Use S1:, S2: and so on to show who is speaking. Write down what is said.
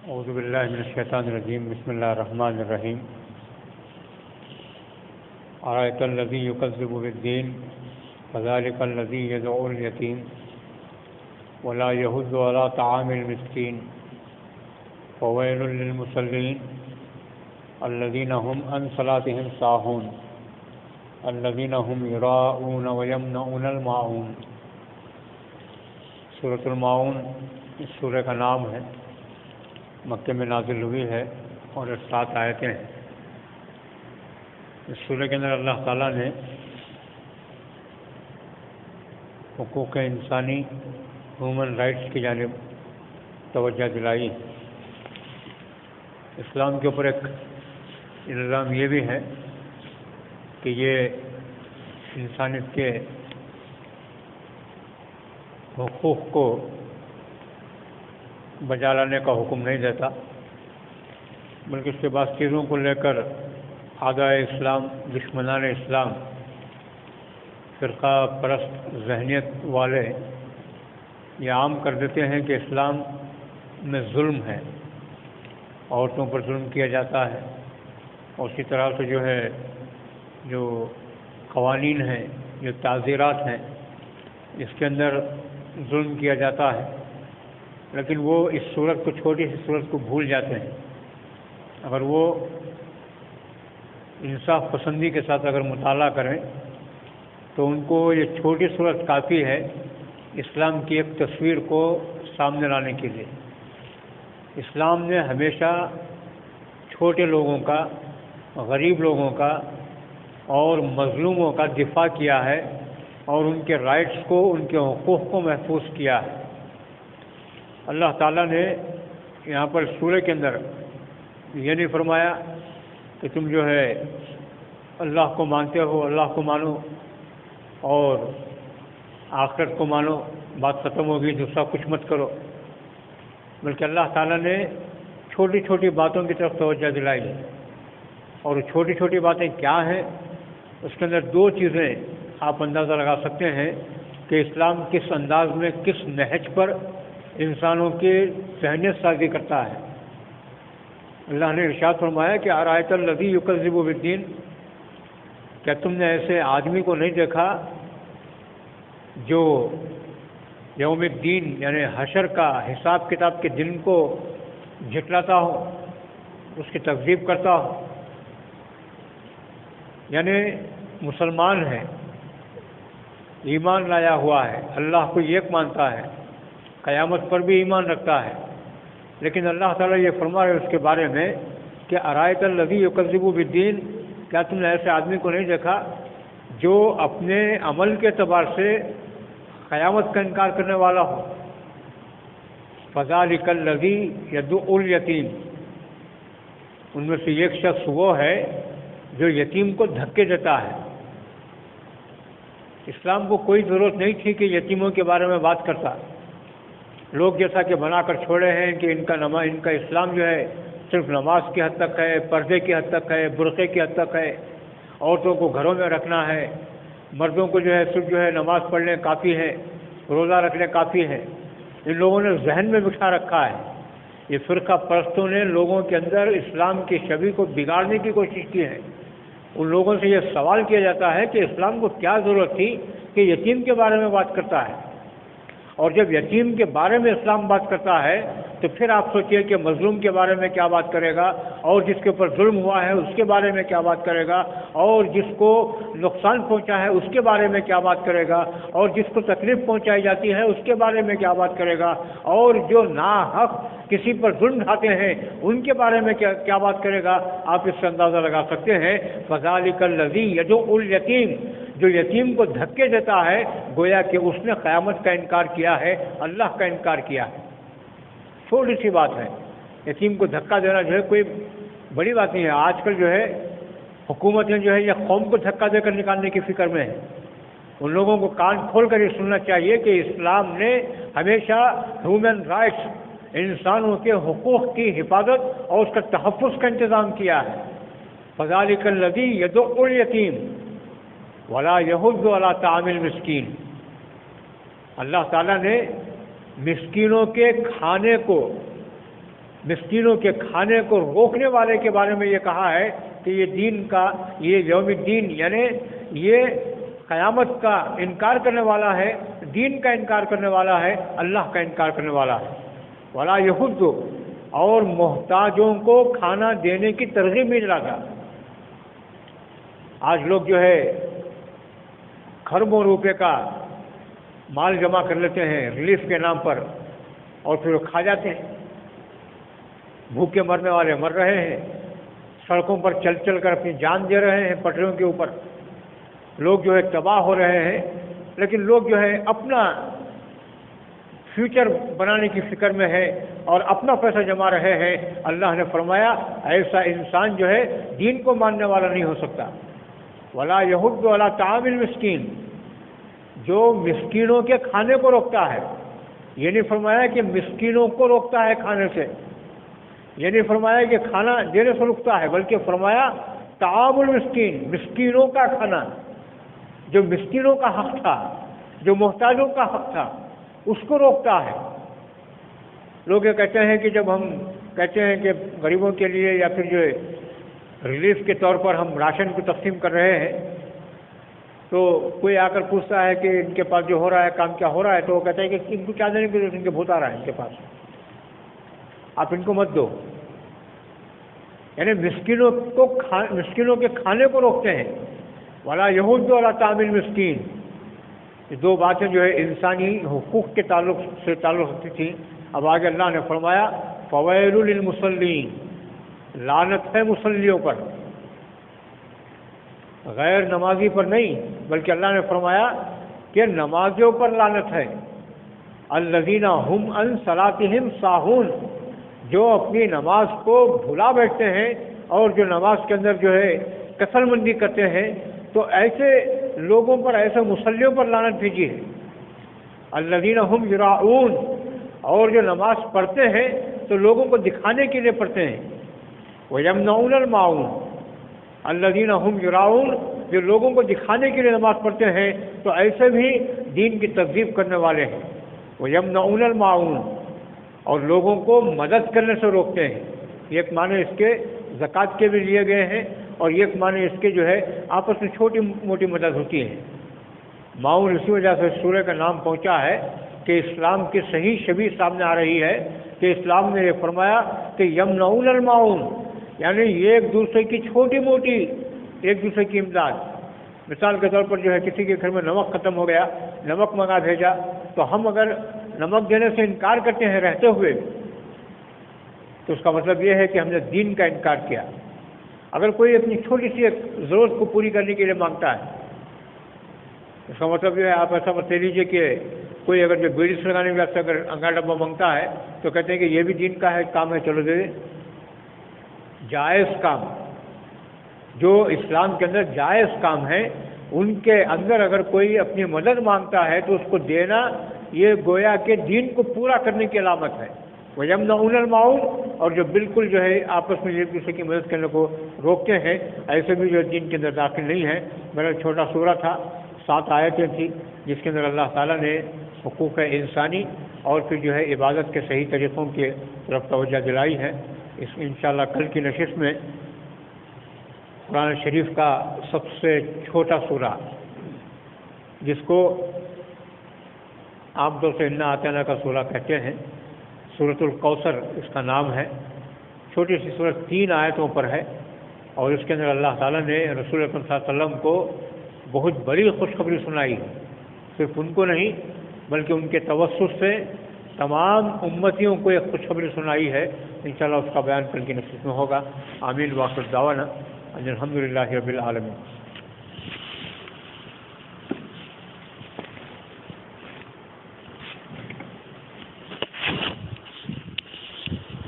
S1: اعوذ باللہ من الشیطان الرجیم بسم اللہ الرحمن الرحیم ارأیت الذی یکذب بالدین فذلک الذی یدعو الیتیم ولا یحض علی طعام المسکین فویل للمصلین الذین هم عن صلاتهم ساہون الذین هم یراؤون ویمنعون الماعون۔ سورۃ الماعون اس سورہ کا نام ہے، مکہ میں نازل ہوئی ہے اور 7 آیتیں ہیں۔ اس سورہ کے اندر اللہ تعالیٰ نے حقوق انسانی ہیومن رائٹس کی جانب توجہ دلائی۔ اسلام کے اوپر ایک الزام یہ بھی ہے کہ یہ انسانیت کے حقوق کو بجا لانے کا حکم نہیں دیتا، بلکہ اس کے بعد چیزوں کو لے کر اعدائے اسلام، دشمنان اسلام، فرقہ پرست ذہنیت والے یہ عام کر دیتے ہیں کہ اسلام میں ظلم ہے، عورتوں پر ظلم کیا جاتا ہے، اور اسی طرح سے جو قوانین ہیں، جو تعزیرات ہیں، اس کے اندر ظلم کیا جاتا ہے، لیکن وہ اس صورت کو، چھوٹی سی صورت کو بھول جاتے ہیں۔ اگر وہ انصاف پسندی کے ساتھ اگر مطالعہ کریں تو ان کو یہ چھوٹی صورت کافی ہے اسلام کی ایک تصویر کو سامنے لانے کے لیے۔ اسلام نے ہمیشہ چھوٹے لوگوں کا، غریب لوگوں کا اور مظلوموں کا دفاع کیا ہے، اور ان کے رائٹس کو، ان کے حقوق کو محفوظ کیا ہے۔ اللہ تعالیٰ نے یہاں پر سورہ کے اندر یہ نہیں فرمایا کہ تم اللہ کو مانتے ہو، اللہ کو مانو اور آخرت کو مانو، بات ختم ہوگی، دوسرا کچھ مت کرو، بلکہ اللہ تعالیٰ نے چھوٹی چھوٹی باتوں کی طرف توجہ دلائی ہے۔ اور چھوٹی چھوٹی باتیں کیا ہیں؟ اس کے اندر 2 چیزیں آپ اندازہ لگا سکتے ہیں کہ اسلام کس انداز میں، کس نہج پر انسانوں کی ذہنیت سازی کرتا ہے۔ اللہ نے ارشاد فرمایا کہ ارأیت الذی یکذب بالدین، کیا تم نے ایسے آدمی کو نہیں دیکھا جو یوم الدین یعنی حشر کا، حساب کتاب کے دن کو جھٹلاتا ہو، اس کی تکذیب کرتا ہو؟ یعنی مسلمان ہے، ایمان لایا ہوا ہے، اللہ کو ایک مانتا ہے، قیامت پر بھی ایمان رکھتا ہے، لیکن اللہ تعالیٰ یہ فرما رہے اس کے بارے میں کہ ارأیت الذی یکذب بالدین، کیا تم نے ایسے آدمی کو نہیں دیکھا جو اپنے عمل کے اعتبار سے قیامت کا انکار کرنے والا ہو؟ فذلک الذی یدعو الیتیم، ان میں سے ایک شخص وہ ہے جو یتیم کو دھکے دیتا ہے۔ اسلام کو کوئی ضرورت نہیں تھی کہ یتیموں کے بارے میں بات کرتا۔ لوگ جیسا کہ بنا کر چھوڑے ہیں کہ ان کا اسلام صرف نماز کی حد تک ہے، پردے کی حد تک ہے، برقعے کی حد تک ہے، عورتوں کو گھروں میں رکھنا ہے، مردوں کو صرف نماز پڑھنے کافی ہے، روزہ رکھنے کافی ہے۔ ان لوگوں نے ذہن میں بٹھا رکھا ہے، یہ فرقہ پرستوں نے لوگوں کے اندر اسلام کی شبیہ کو بگاڑنے کی کوشش کی ہے۔ ان لوگوں سے یہ سوال کیا جاتا ہے کہ اسلام کو کیا ضرورت تھی کہ یتیم کے بارے میں بات کرتا ہے، اور جب یتیم کے بارے میں اسلام بات کرتا ہے تو پھر آپ سوچئے کہ مظلوم کے بارے میں کیا بات کرے گا، اور جس کے اوپر ظلم ہوا ہے اس کے بارے میں کیا بات کرے گا، اور جس کو نقصان پہنچا ہے اس کے بارے میں کیا بات کرے گا، اور جس کو تکلیف پہنچائی جاتی ہے اس کے بارے میں کیا بات کرے گا، اور جو ناحق کسی پر ظلم ڈھاتے ہیں ان کے بارے میں کیا بات کرے گا۔ آپ اس سے اندازہ لگا سکتے ہیں فذلک الذی یدعو الیتیم، جو یتیم کو دھکے دیتا ہے، گویا کہ اس نے قیامت کا انکار کیا ہے، اللہ کا انکار کیا ہے۔ چھوٹی سی بات ہے، یتیم کو دھکا دینا کوئی بڑی بات نہیں ہے۔ آج کل حکومتیں یہ قوم کو دھکا دے کر نکالنے کی فکر میں ہے۔ ان لوگوں کو کان کھول کر یہ سننا چاہیے کہ اسلام نے ہمیشہ ہیومن رائٹس، انسانوں کے حقوق کی حفاظت اور اس کا تحفظ کا انتظام کیا ہے۔ فذلک الذی یدعو الیتیم ولا یحض علی طعام المسکین، اللہ تعالیٰ نے مسکینوں کے کھانے کو مسکینوں کے کھانے کو روکنے والے کے بارے میں یہ کہا ہے کہ یہ دین کا، یہ یوم الدین یعنی یہ قیامت کا انکار کرنے والا ہے، دین کا انکار کرنے والا ہے، اللہ کا انکار کرنے والا ہے۔ ولا یحض، اور محتاجوں کو کھانا دینے کی ترغیب نہیں دلاتا۔ آج لوگ جو ہے کھربوں روپے کا مال جمع کر لیتے ہیں ریلیف کے نام پر، اور پھر وہ کھا جاتے ہیں۔ بھوکے مرنے والے مر رہے ہیں، سڑکوں پر چل چل کر اپنی جان دے رہے ہیں پٹریوں کے اوپر، لوگ جو ہے تباہ ہو رہے ہیں، لیکن لوگ جو ہے اپنا فیوچر بنانے کی فکر میں ہے اور اپنا پیسہ جما رہے ہیں۔ اللہ نے فرمایا ایسا انسان جو ہے دین کو ماننے والا نہیں ہو سکتا۔ ولا یحض علی طعام المسکین، جو مسکینوں کے کھانے کو روکتا ہے، یہ نہیں فرمایا کہ مسکینوں کو روکتا ہے کھانے سے، یہ نہیں فرمایا کہ کھانا دینے سے رکتا ہے، بلکہ فرمایا طعام المسکین، مسکینوں کا کھانا، جو مسکینوں کا حق تھا، جو محتاجوں کا حق تھا، اس کو روکتا ہے۔ لوگ یہ کہتے ہیں کہ جب ہم کہتے ہیں کہ غریبوں کے لیے یا پھر جو ریلیف کے طور پر ہم راشن کو تقسیم کر رہے ہیں، تو کوئی آ کر پوچھتا ہے کہ ان کے پاس جو ہو رہا ہے کام کیا ہو رہا ہے، تو وہ کہتے ہیں کہ ان کو کیا دینے کے لیے، ان کے بھوت آ رہا ہے ان کے پاس، آپ ان کو مت دو۔ یعنی مسکینوں کے کھانے کو روکتے ہیں۔ ولا یحض علی طعام المسکین، یہ دو باتیں جو ہے انسانی حقوق کے تعلق رکھتی تھیں۔ اب آگے اللہ نے فرمایا فویل للمصلین، لعنت ہے مصلیوں پر، غیر نمازی پر نہیں، بلکہ اللہ نے فرمایا کہ نمازیوں پر لعنت ہے۔ الذین هم عن صلاتهم ساہون، جو اپنی نماز کو بھلا بیٹھتے ہیں اور جو نماز کے اندر جو ہے کسل مندی کرتے ہیں، تو ایسے لوگوں پر، ایسے مصلیوں پر لعنت بھیجی ہے۔ الذین هم یراؤون، اور جو نماز پڑھتے ہیں تو لوگوں کو دکھانے کے لیے پڑھتے ہیں۔ ویمنعون الماعون، الذین هم یراؤون، جو لوگوں کو دکھانے کے لیے نماز پڑھتے ہیں تو ایسے بھی دین کی تکذیب کرنے والے ہیں۔ ویمنعون الماعون، اور لوگوں کو مدد کرنے سے روکتے ہیں۔ ایک معنی اس کے زکوٰۃ کے بھی لیے گئے ہیں، اور ایک معنی اس کے جو ہے آپس میں چھوٹی موٹی مدد ہوتی ہے۔ معاون اسی وجہ سے سورہ کا نام پہنچا ہے کہ اسلام کی صحیح شبیہ سامنے آ رہی ہے کہ اسلام نے یہ فرمایا کہ یمنعون الماعون، یعنی یہ ایک دوسرے کی چھوٹی موٹی، ایک دوسرے کی امداد۔ مثال کے طور پر جو ہے کسی کے گھر میں نمک ختم ہو گیا، نمک منگا بھیجا، تو ہم اگر نمک دینے سے انکار کرتے ہیں رہتے ہوئے، تو اس کا مطلب یہ ہے کہ ہم نے دین کا انکار کیا۔ اگر کوئی اپنی چھوٹی سی ایک ضرورت کو پوری کرنے کے لیے مانگتا ہے، اس کا مطلب یہ ہے، آپ ایسا مت لے لیجیے کہ کوئی اگر جو بیڑی سے لگانے کے واسطے اگر انگار ڈبہ مانگتا ہے تو کہتے ہیں کہ یہ بھی دین کا ہے کام ہے، چلو دے دیں۔ جائز کام، جو اسلام کے اندر جائز کام ہے، ان کے اندر اگر کوئی اپنی مدد مانگتا ہے تو اس کو دینا، یہ گویا کہ دین کو پورا کرنے کی علامت ہے۔ وَيَمْنَعُونَ الْمَاعُونَ، اور جو بالکل جو ہے آپس میں ایک دوسرے کی مدد کرنے کو روکتے ہیں، ایسے بھی جو دین کے اندر داخل نہیں ہے۔ میرا چھوٹا سورہ تھا، 7 آیتیں تھیں، جس کے اندر اللہ تعالیٰ نے حقوق انسانی اور پھر جو ہے عبادت کے صحیح طریقوں کی طرف توجہ دلائی ہے۔ اس انشاءاللہ کل کی نشست میں قرآن شریف کا سب سے چھوٹا سورہ، جس کو عام طور سے انا اعطیناک کا سورہ کہتے ہیں، سورۃ الکوثر اس کا نام ہے، چھوٹی سی سورت 3 آیتوں پر ہے، اور اس کے اندر اللہ تعالیٰ نے رسول اکرم صلی اللہ علیہ وسلم کو بہت بڑی خوشخبری سنائی ہے۔ صرف ان کو نہیں بلکہ ان کے توسط سے تمام امتیوں کو ایک خوشخبری سنائی ہے۔ انشاءاللہ اس کا بیان کل کی نشست میں ہوگا۔ آمین۔ واخر دعوانا ان الحمد للہ رب العالمین۔